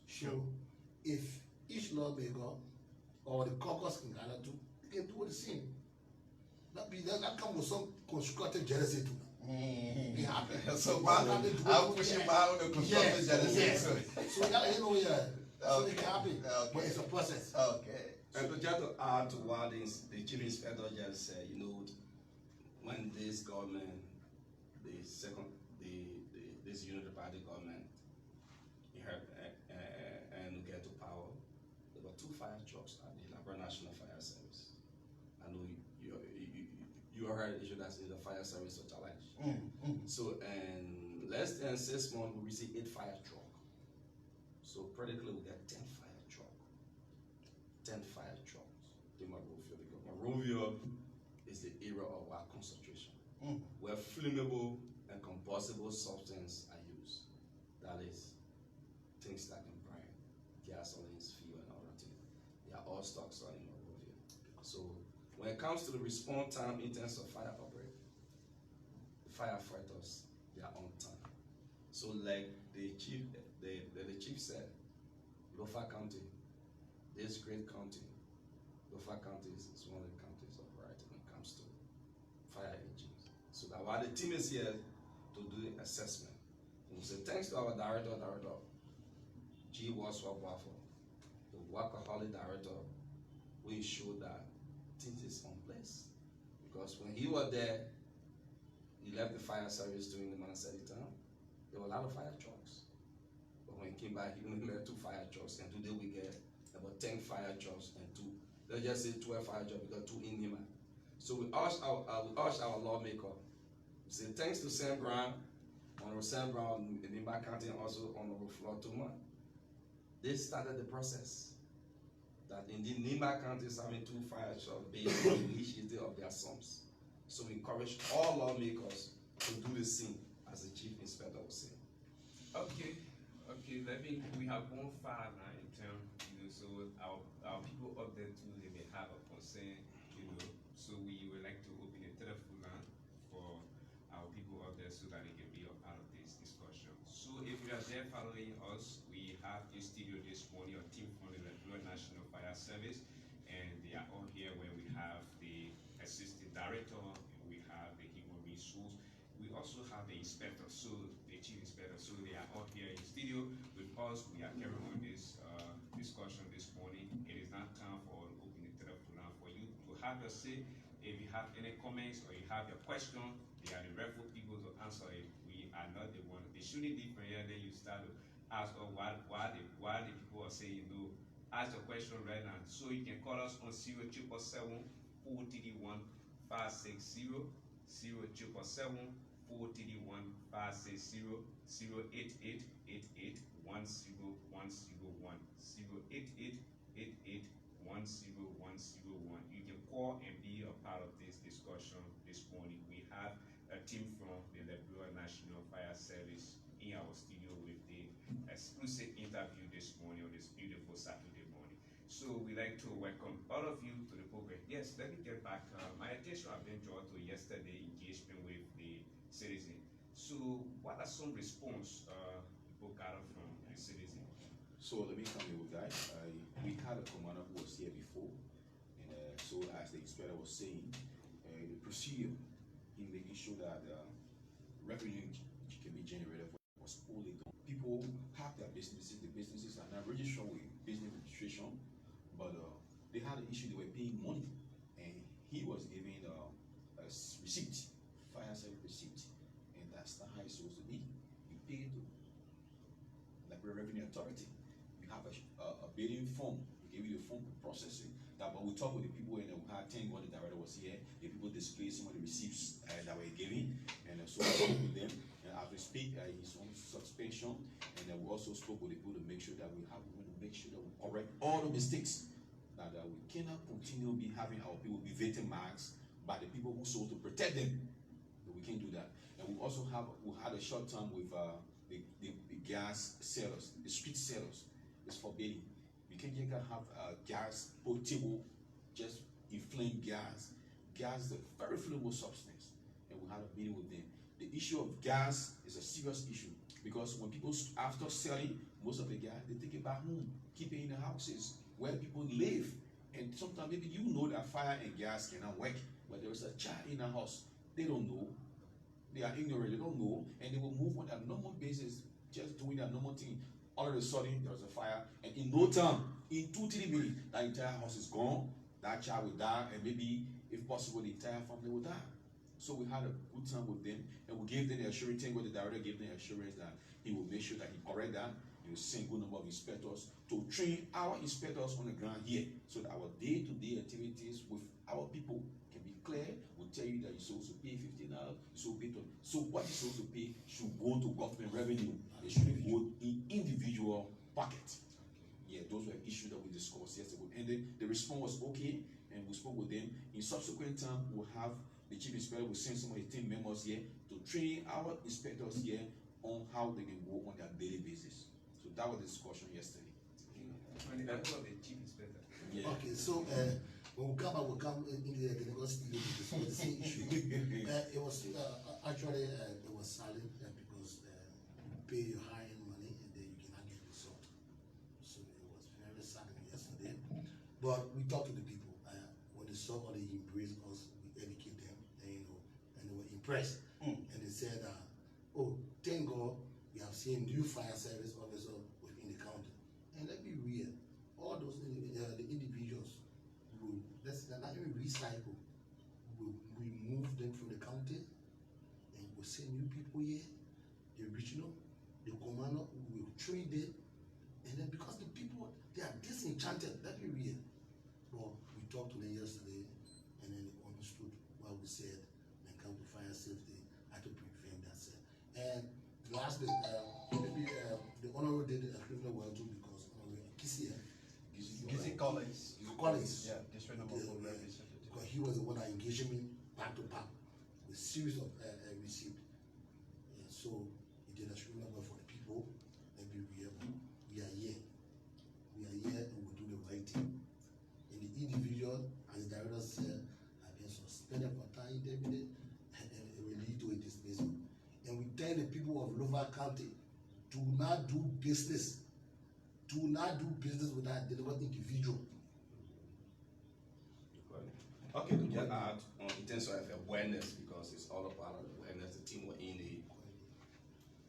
So if each lawmaker or the caucus can gather too, they can do the same. That comes with some constructive jealousy too. Be happy. So I'm pushing my own constructive jealousy. Yes. So so they can happy. But it's a process. Okay. And to just to add to what the chief inspector just said, when this government, this unity party government, and get to power, there were 2 fire trucks at the Liberia National Fire Service. I know you heard the issue that's in the fire service or challenge. So in less than 6 months, we received 8 fire trucks. So practically we get 10 fire trucks. 10 fire trucks in Monrovia, because Monrovia is the area of our concentration, where flammable and combustible substances are used. That is, things that can burn, gasoline, fuel, and other things. They are all stocks in Monrovia. So when it comes to the response time in terms of fire outbreak, the firefighters, they are on time. So like the chief said, Lofa County, this great county, Lofa County is one of the counties of variety when it comes to fire engines. So that while the team is here to do the assessment, we say thanks to our director, G. Waswap Waffle, the workaholic director, we ensure that things is on place. Because when he was there, he left the fire service during the Manassetti time. There were a lot of fire trucks. But when he came back, he only left 2 fire trucks, and today we get about 10 fire trucks and 2. Let's just say 12 fire trucks because 2 in Nima. So we urge our lawmaker. We say thanks to Sam Brown, Honorable Sam Brown in Nima County, and also Honorable Lofa County. They started the process that indeed Nima County is having 2 fire trucks based on the initiative of their sons. So we encourage all lawmakers to do the same, as the chief inspector was saying. Okay, we have gone far now in terms, so our people up there too, they may have a concern, so we would like to open a telephone line for our people up there so that they can be a part of this discussion. So if you are there following us, we have in studio this morning a team from the Liberia National Fire Service, and they are all here where we have the assistant director, we have the human resource, we also have the inspector, so the chief inspector, so they are all here in studio with us. We are carrying on this discussion this morning. It is now time for opening the telephone line for you to have your say. If you have any comments or you have your question, they are the rightful people to answer it. We are not the one. They shouldn't be from here. Then you start to ask, why the people are saying no. Ask your question right now. So you can call us on 0777 431 560, 0777 431 560, 08888 101001, 08888 101001. You can call and be a part of this discussion this morning. We have a team from the Liberia National Fire Service in our studio with the exclusive interview this morning on this beautiful Saturday morning. So we'd like to welcome all of you to the program. Yes, let me get back. My attention has been drawn to yesterday engagement with the citizen. So what are some response people gathered from the citizen? So let me come in with that. We had a commander who was here before, and so as the inspector was saying, the procedure in making sure that revenue can be generated was poorly done. People have their businesses, the businesses are not registered with business registration, but they had an issue, they were paying money, and he was giving a receipt, fire service receipt, and that's not how it's supposed to be. You pay to Liberia Revenue Authority. You have a bidding form, we give you the form for processing. That when we talk with the people and we had 10 when the director was here, the people displayed some of the receipts that were given, and so we spoke with them. And as we speak, he's on suspension, and then we also spoke with the people to make sure that we want to make sure that we correct all the mistakes. That we cannot continue be having our people be victimized by the people who sought to protect them. We can't do that. And we also had a short term with the gas sellers, the street sellers. It's forbidden. You can't have gas potable, just inflamed gas. Gas is a very flammable substance, and we had a meeting with them. The issue of gas is a serious issue because when people, after selling most of the gas, they take it back home, keep it in the houses where people live. And sometimes maybe you know that fire and gas cannot work, but there is a child in the house. They don't know. They are ignorant. They don't know, and they will move on a normal basis, just doing their normal thing. All of a sudden, there was a fire, and in no time, in 2-3 minutes, that entire house is gone. That child will die, and maybe, if possible, the entire family will die. So we had a good time with them, and we gave them the assurance. What the director gave them assurance that he will make sure that he correct that. He will send a good number of inspectors to train our inspectors on the ground here, so that our day-to-day activities with our people can be clear. We'll tell you that you're supposed to pay $15, you're supposed to pay $20. So what you're supposed to pay should go to government revenue. It shouldn't go in individual pocket. Yeah, those were issues that we discussed yesterday. And then the response was okay, and we spoke with them. In subsequent time, we'll have the chief inspector will send some of the team members here to train our inspectors here on how they can go on their daily basis. So that was the discussion yesterday. When the level of the chief inspector. Yeah. Okay, so when we come in the university to discuss the same issue. It was actually it was silent because you pay your high-end money and then you cannot get result. So it was very silent yesterday. But we talked to the people. When they saw how they embraced us, we educate them, and and they were impressed. And they said, "Oh, thank God, we have seen new fire service officer within the county." And let me real, all those the individuals will not even recycle. We'll remove them from the county, and we'll send new people here. The regional, the commander will train them, and then because the people they are disenchanted, let me real. Well, we talked to them yesterday, and then they understood what we said when it comes to fire safety, how to prevent that. And lastly, maybe the honorable did a criminal well too because Gizi Collins. Collins. Yeah, district number 4 representative. Because he was the one that engaged me back to back with series of receipts. And so he did a criminal well for the people. And we are here. We are here and we'll do the right thing. And the individual, as the director said, have been suspended for time indefinite and it will lead to a dismissal. And we tell the people of Lofa County, do not do business. Do not do business with that deliberate individual. Okay, to get out in terms of awareness, because it's all about awareness. The team were in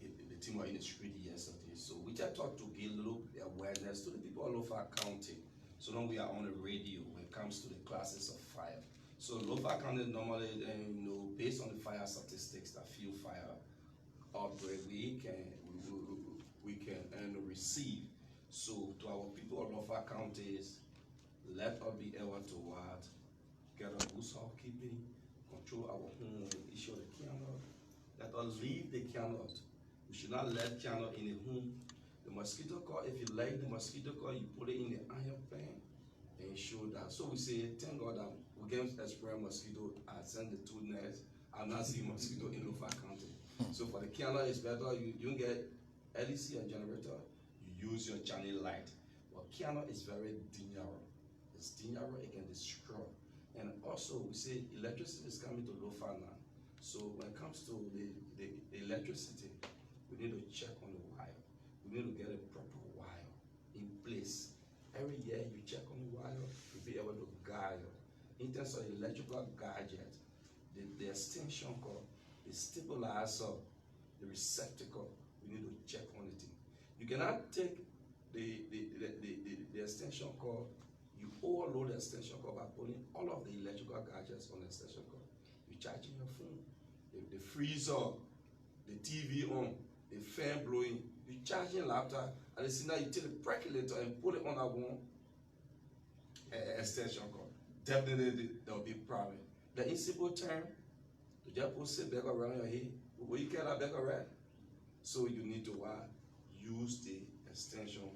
the team were in the street yesterday, so we just talked to give a little awareness to the people of Lofa County. So now we are on the radio when it comes to the classes of fire. So Lofa County normally, based on the fire statistics, that few fire outbreak we can receive. So to our people of Lofa counties, let us be able to get a good housekeeping, control our home, issue the candle. Let us leave the candle. We should not let candle in the home. The mosquito coil, if you like the mosquito coil, you put it in the iron pan and show that. So we say, thank God that we can spray mosquito. I send the 2 nets. I've not seen mosquito in Lofa County. So for the Kiana, it's better you get LEC and generator, you use your channel light. But Kiana is very dangerous. It's dangerous, it can destroy. And also we say electricity is coming to Lofa now. So when it comes to the electricity, we need to check on the wire. We need to get a proper wire in place. Every year you check on the wire to be able to guide. In terms of electrical gadget, the extension cord, the stabilizer, the receptacle, we need to check on it. You cannot take the extension cord, you overload the extension cord by putting all of the electrical gadgets on the extension cord. You charging your phone, the freezer, the TV on, the fan blowing, you charging laptop, and the same time you take the percolator and put it on that one extension cord. Definitely there will be a problem. The in simple term, you just put it back around your head, but you can't back around. So you need to use the extension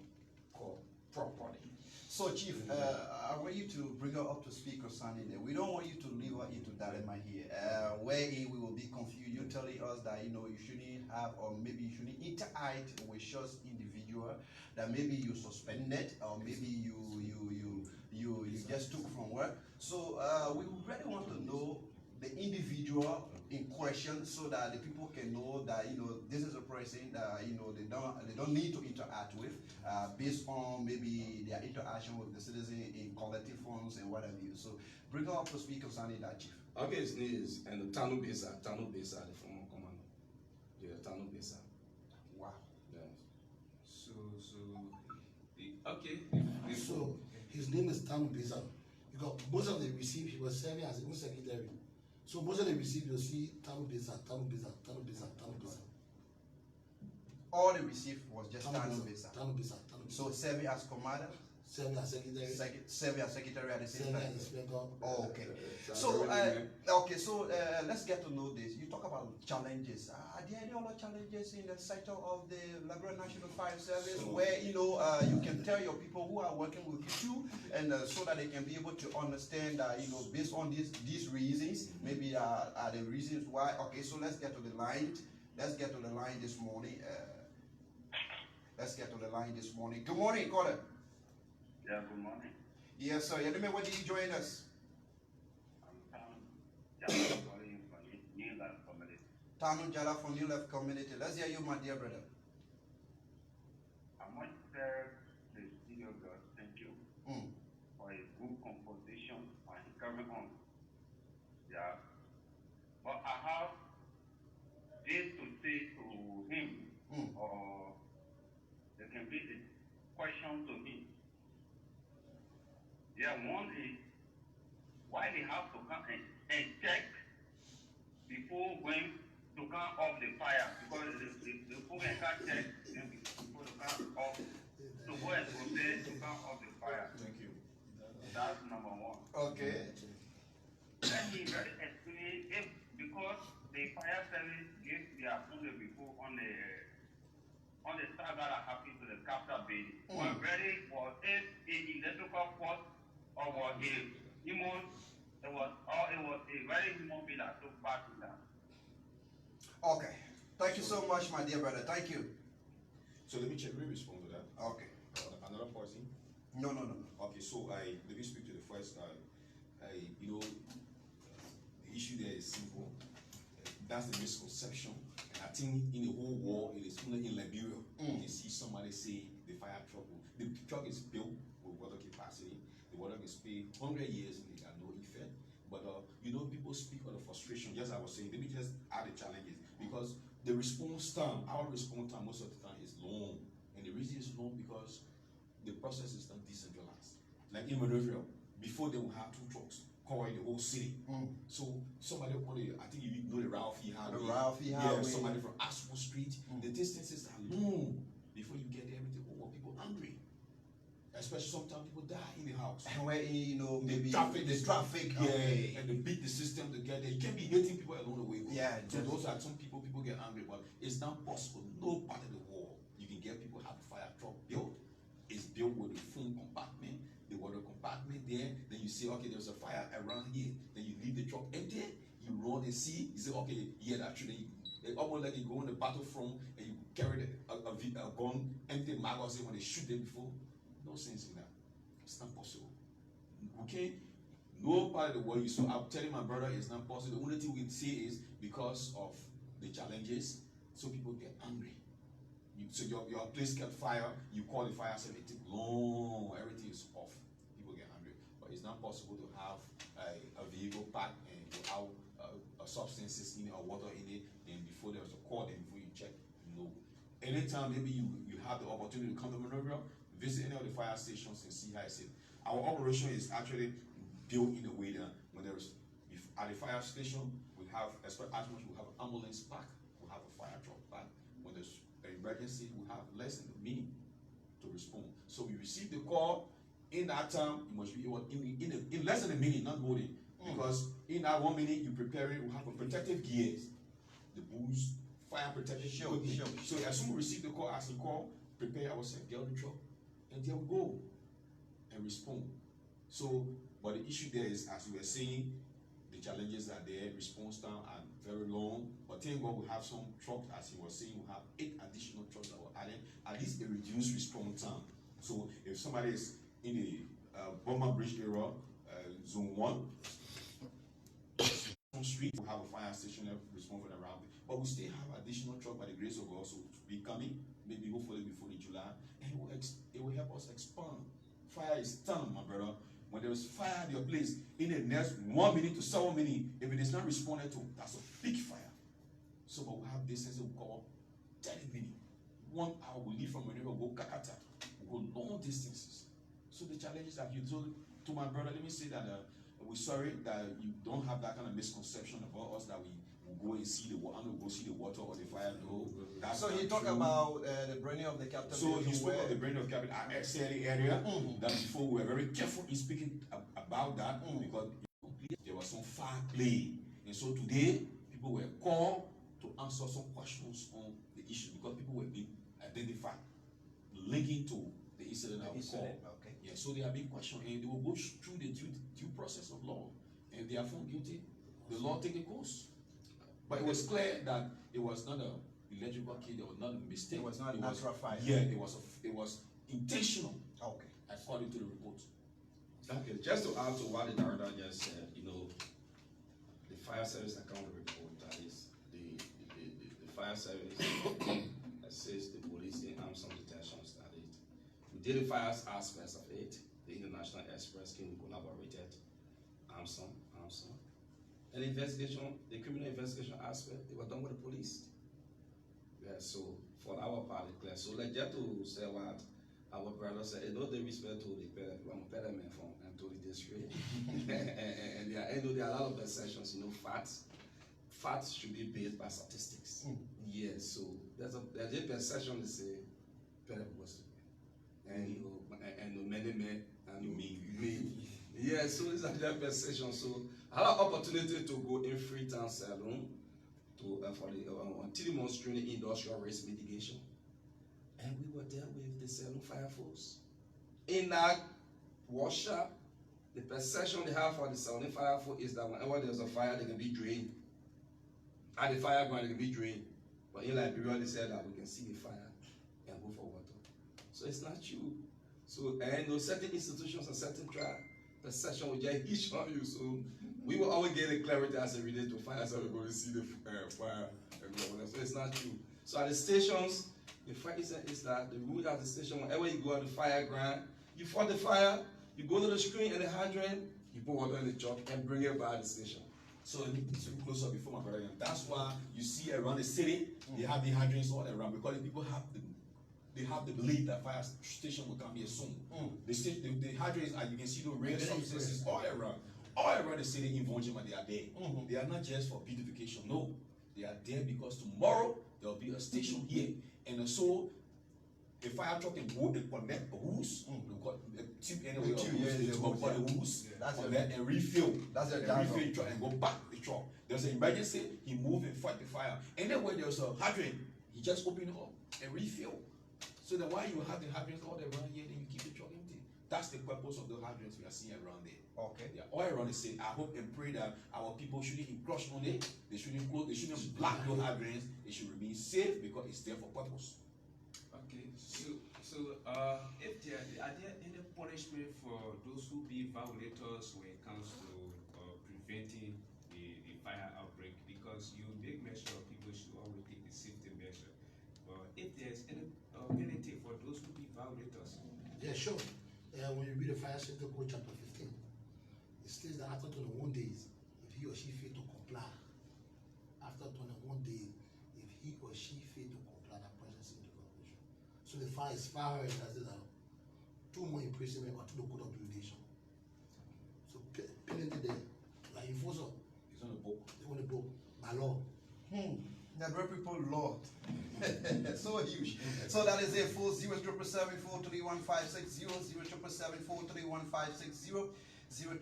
cord properly. So, Chief, I want you to bring her up to speak concerning it. We don't want you to leave her into dilemma here, wherein we will be confused. You're telling us that you shouldn't have, or maybe you shouldn't interact with just individual. That maybe you suspended, or maybe you just took from work. So we really want to know the individual in question, so that the people can know that this is a person that they don't need to interact with, based on maybe their interaction with the citizen in collective funds and whatever. So bring her up to speak concerning that, Chief. Okay, his name is and Tanu Besa, the former commander. Yeah, Tanu Besa. Wow. Yes. So his name is Tanu Bisa. Because most of the received, he was serving as a secretary. So most of the received, you'll see Tanu Bisa, Tanu Bisa, Tanu Bisa, Tanu Bisa. All they received was just Tanu Bisa. Tanu Bisa, Tanu Bisa. So serving as commander, Serving as secretary. serving as secretary at the same Serving time. as inspector. Oh, okay. That's So, already let's get to know this. You talk about challenges. Are there any other challenges in the sector of the Liberia National Fire Service where you can tell your people who are working with you, and so that they can be able to understand that based on these reasons, maybe are the reasons why. Okay, so let's get to the line. Let's get to the line this morning. Good morning, caller. Yeah, good morning. Yes, sir. Yeah, when did you join us? I'm calling you from New Life Community. Tanu Jala from New Left Community. Let's hear you, my dear brother. I want to tell the studio girl thank you Mm. for a good composition and coming on. Yeah. But I have this to say to him, or there can be a question to him. Yeah, one is why they have to come and check before going to come off the fire, because the people can't check before to come off, to go and process to come off the fire. Thank you. That's number one. Okay. Let me very explain if because the fire service gave their approval before on the start that happened to the capital building. Was very was if an electrical fault or was a human, it was a very human being that took part in that. Okay. Thank you so much, my dear brother. Thank you. So let me respond to that. Okay. Another person. No. Okay, so let me speak to the first. The issue there is simple. That's the misconception. And I think in the whole world, it is only in Liberia. You see somebody say the fire truck. The truck is built with water capacity. The water is paid 100 years and they got no effect. But people speak of the frustration. Just as I was saying, let me just add the challenges, because the response time, our response time most of the time is long, and the reason is long because the process is not decentralized. Like in Monrovia, before they would have 2 trucks covering the whole city. So somebody I think you know the Ralphie Highway. The Ralphie Highway. Yeah, somebody from Ashford Street. The distances are long before you get there. Everything, people hungry. Especially sometimes people die in the house. And where maybe the traffic, yeah, okay. And they beat the system to get there. You can't be hitting people along the way. Yeah, so those are some people get angry, but it's not possible. No part of the world you can get people have a fire truck built. It's built with a phone compartment, the water compartment there. Then you say, okay, there's a fire around here. Then you leave the truck empty. You run they see, you say, okay, yeah, actually, it's almost like you go on the battlefront and you carry a gun, empty magazine when they shoot them before. No sense in that. It's not possible. Okay? No part of the world. So I'm telling my brother it's not possible. The only thing we can say is because of the challenges, so people get angry. So your place get fire, you call the fire service, it takes long, everything is off. People get angry. But it's not possible to have a vehicle packed and without substances in it or water in it, then before there's a call, then before you check, no. Anytime maybe you have the opportunity to come to Monrovia, visit any of the fire stations and see how it's safe. Our operation is actually built in a way that when there's at the fire station, we have, as much we have an ambulance back, we have a fire truck back. When there's an emergency, we have less than a minute to respond. So we receive the call. In that time, it must be in less than a minute, not more than. Because in that 1 minute, you prepare it, we have a protective gears, the boots, fire protective shield. So as soon as we receive the call, as the call, prepare ourselves, get on the truck, and there we go and respond. So, but the issue there is, as we were saying, the challenges are there, response time are very long. But thank God we have some trucks, as he was saying, we have 8 additional trucks that were added, at least a reduced response time. So if somebody is in the Bomber Bridge area, zone 1, street, we have a fire station responsible around it. But we still have additional truck by the grace of God, so to be coming, maybe hopefully before the July, and it will help us expand. Fire is done, my brother. When there is fire at your place, in the next 1 minute to 7 minutes, if it is not responded to, that's a big fire. So but we have distances we call 30 minutes. 1 hour we leave from whenever we go Kakata, we go long distances. So the challenges that you told to my brother, let me say that we're sorry that you don't have that kind of misconception about us that we will go and see the water, go see the water or the fire. No, that's so he talked about the burning of the capital. So he spoke of the burning of the capital, our excelling area. That before we were very careful in speaking about that because there was some fire play, and so today people were called to answer some questions on the issue because people were being identified, linking to the incident that was called. Okay. Yeah, so they are being questioned and they will go through the due process of law. And they are found guilty, the law take a course. But it was clear that it was not an electrical key, there was not a mistake. It was not a natural fire. Yeah, it was intentional. Okay. According to the report. Okay, just to add to what the director just said, the fire service account report, that is the fire service assists the police in armed detention study. We did the fire aspects of it. The International Express team collaborated. Armson. And the criminal investigation aspect, they were done with the police. Yeah, so for our part, it's clear. So like just to say what our brother said, it knows the respect to the pediment from and to the district. and there are a lot of perceptions, facts should be based by statistics. Yes, so there's a perception to say pediment was and many men and me. Yeah, so it's a their perception. So I had an opportunity to go in Freetown Salon to for the demonstrating industrial risk mitigation, and we were there with the Salon fire force. In that workshop, the perception they have for the Salon fire force is that whenever there's a fire, they can be drained. At the fire ground, they can be drained. But in Liberia, they said that we can see the fire and go for water. So it's not true. So and certain institutions and certain tribes, the session will just each on you. So we will always get a clarity as it relates to fire, so we're going to see the fire. So it's not true. So at the stations, the fire is that the rule at the station, whenever you go at the fire ground, you fight the fire, you go to the screen and the hydrant, you put water in the truck and bring it by the station. So let me close up before my brother. That's why you see around the city, they have the hydrants all around because the people have the belief that fire station will come here soon. The hydrants, you can see the red substances all around the city in Vonjima, they are there. They are not just for beautification, no. They are there because tomorrow there will be a station here. And so a fire truck can go and connect a hose, tip anyway, the hose, and refill. That's a refill the truck and go back the truck. There's an emergency, he move and fight the fire. And then when there's a hydrant, he just open it up and refill. So that while you have the hydrants all around here, then you keep the truck empty. That's the purpose of the hydrants we are seeing around there. Okay. Yeah, all around the state. I hope and pray that our people shouldn't encroach on it. They shouldn't close. They shouldn't block those hydrants. It should remain safe because it's there for purpose. Okay, if are there any punishment for those who be violators when it comes to preventing the fire outbreak? Because you make mention of people should always take the safety measure. But if there's any penalty for those who be violators, Yeah, sure. When you read the Fire Safety Code chapter 15, it states that after 21 days, if he or she fail to comply, after 21 days, if he or she fail to comply, that person is in the corporation. So the fine is far higher than that. 2 more imprisonment or 2 the code of jurisdiction. So penalty there, like enforcer, It's on the book. they want to go by law. Liberia people, Lord. So huge. So that is it. 07774315600, 07774315600, 07774315600,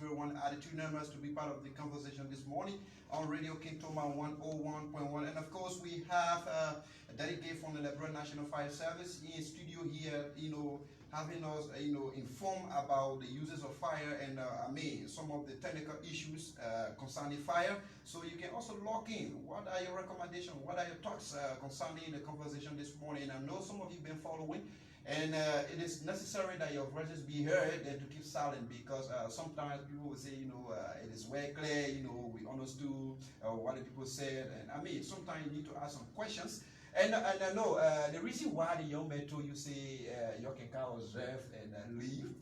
088810101, are the 2 numbers to be part of the conversation this morning on Radio Kintoma 101.1. And of course, we have a delegate from the Liberia National Fire Service in studio here, having us, inform about the uses of fire and some of the technical issues concerning fire. So you can also log in. What are your recommendations? What are your thoughts concerning the conversation this morning? I know some of you have been following, and it is necessary that your voices be heard and to keep silent, because sometimes people will say, it is well clear, we understood what the people said, and sometimes you need to ask some questions. And I know the reason why the young man told you say you can observe and leave.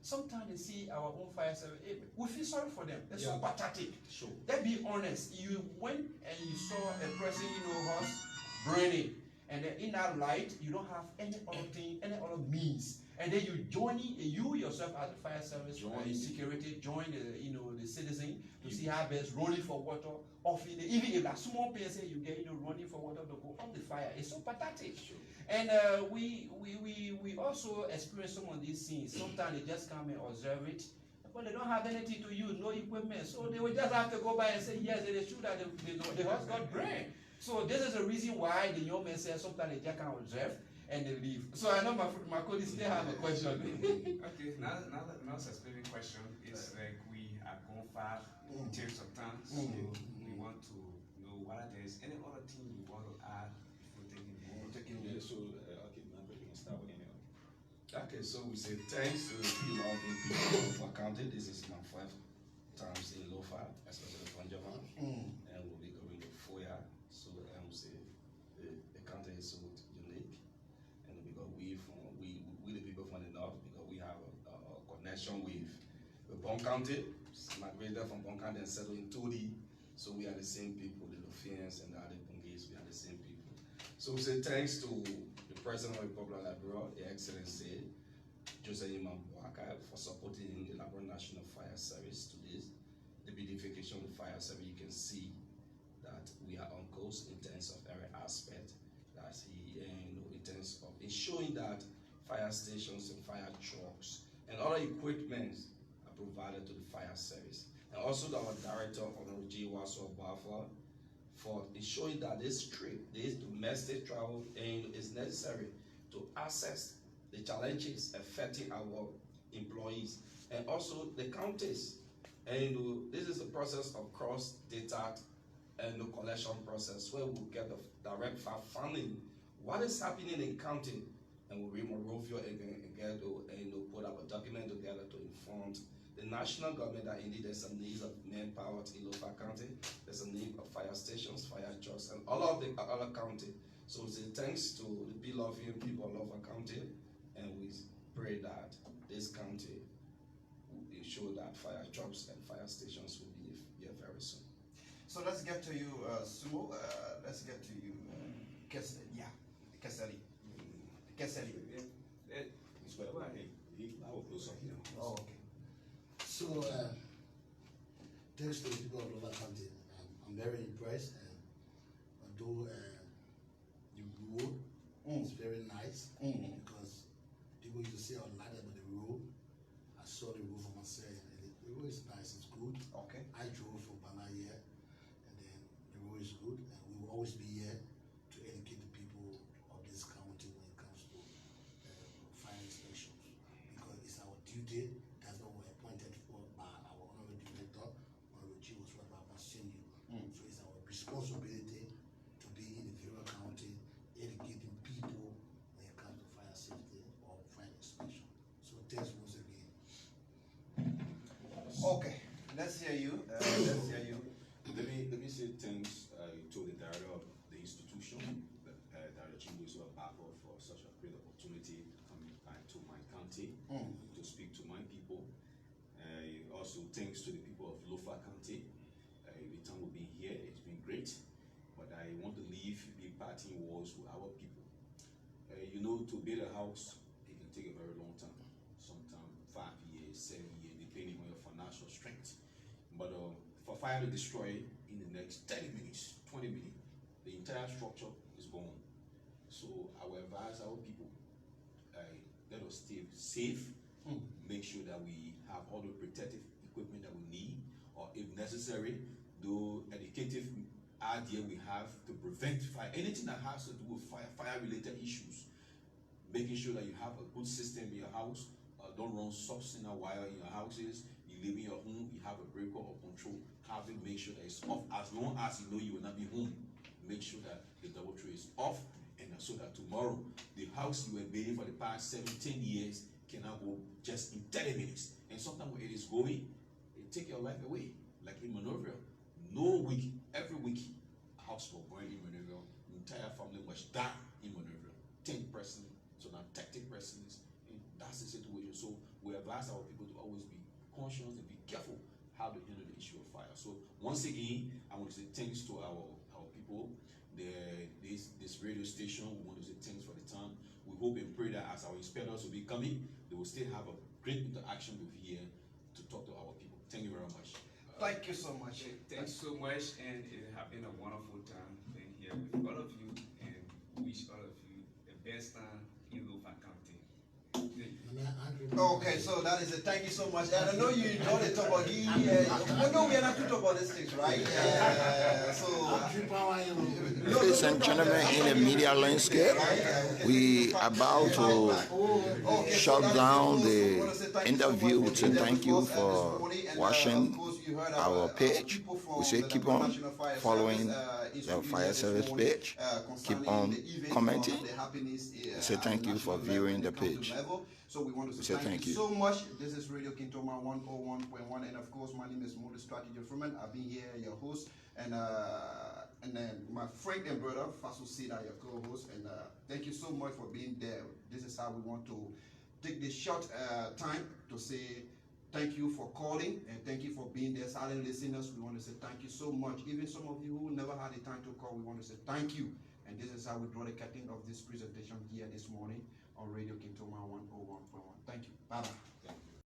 Sometimes they see our own fire service. We feel sorry for them. They're so pathetic. Sure. Let's be honest. You went and you saw a person house burning, and then in that light you don't have any other thing, any other means, and then you you yourself as a fire service, join security, join the citizen to see how best running for water. Often, even if that small person you get running for water to go on the fire, it's so pathetic. Sure. And we also experience some of these things. Sometimes they just come and observe it, but they don't have anything to use, no equipment, so they will just have to go by and say yes, it is true that the house got burned. So this is the reason why the young man says sometimes they just can't observe and they leave. So I know my colleagues still have a question. Okay, now a specific question is like we are gone far in terms of time, so we want to know whether there is any other thing you want to add before taking Yeah, so okay, we can start with anyone. Okay, so we say thanks to the loving people of Lofa County. This is my 5 times in Lofa, especially from Japan, and we'll be going to Foya. So we say the county is so unique, and because we the people from the north, because we have a connection with Bon County, migrated from Bon County and settled in Tudi. So we are the same people, the Lofians and the other Bongis, we are the same people. So we say thanks to the President of the Republic of Liberia, His Excellency Joseph Imam-Boaka, for supporting the Liberia National Fire Service to this. The beautification of the fire service, you can see that we are on course in terms of every aspect. That in terms of ensuring that fire stations and fire trucks and other equipment are provided to the fire service. And also our director, Honorable J. Waso Bafa, for ensuring that this domestic travel is necessary to assess the challenges affecting our employees and also the counties. And this is a process of cross-data and the collection process where we'll get the direct fact funding. What is happening in county, and we'll review and put up a document together to inform the national government that indeed there's some needs of manpower in Lofa County, there's a need of fire stations, fire trucks, and all of the other county. So we say thanks to the beloved people of Lofa County, and we pray that this county will ensure that fire trucks and fire stations will be here very soon. So let's get to you, Sumo. Let's get to you, Keseli. Oh, okay. So, thanks to the people of Lofa County, I'm very impressed. Although the road is very nice, because people used to say online about the road. I saw the road for myself, and the road is nice, it's good. Okay. I drove from Bana here, and then the road is good, and we will always be here to let's hear you. Let's hear you. Let me say thanks to the director of the institution, Director Chimbo Bako, for such a great opportunity coming to my county to speak to my people. Also thanks to the people of Lofa County. The time we've been here, it's been great, but I want to leave the parting words with our people. You know, to build a house, it can take a very long time. Sometimes 5 years, 7 years, depending on your financial strength. But for fire to destroy in the next 30 minutes, 20 minutes, the entire structure is gone. So I will advise our people, let us stay safe, make sure that we have all the protective equipment that we need, or if necessary, the educative idea we have to prevent fire, anything that has to do with fire-related issues, making sure that you have a good system in your house, don't run substance wire in your houses, you live in your home, you have a breaker or control, have it, make sure that it's off, as long as you know you will not be home, make sure that the double tray is off, and so that tomorrow, the house you were building for the past 7-10 years cannot go just in 30 minutes, and sometimes when it is going, it take your life away, like in Monrovia. No week, every week, a house was burned in Monrovia, entire family was die in Monrovia, 10 persons, so now 30 persons, and that's the situation. So we advise our people to always be conscious and be careful how to handle the issue of fire. So once again, I want to say thanks to our people, this radio station. We want to say thanks for the time. We hope and pray that as our inspectors will be coming, they will still have a great interaction with here to talk to our people. Thank you very much. Thank you so much. Thanks so much, and it has been a wonderful time being here with all of you, and wish all of you the best time in Lofa County. Okay, so that is it. Thank you so much. And I know you enjoyed the talk about no, we are not to talk about these things, right? Ladies and gentlemen, in the media landscape, we about to shut down the interview. We say thank you for watching our page. We say keep on following the fire service page. Keep on commenting. We say thank you for viewing the page. So we want to say thank you so much. This is Radio Kintoma 101.1, and of course, my name is Model Strategy Freeman. I've been here, your host, and then my friend and brother Fasu Sida, your co-host. And thank you so much for being there. This is how we want to take this short time to say thank you for calling, and thank you for being there, silent listeners. We want to say thank you so much. Even some of you who never had the time to call, we want to say thank you. And this is how we draw the curtain of this presentation here this morning on Radio Kintoma 101.1. Thank you. Bye-bye.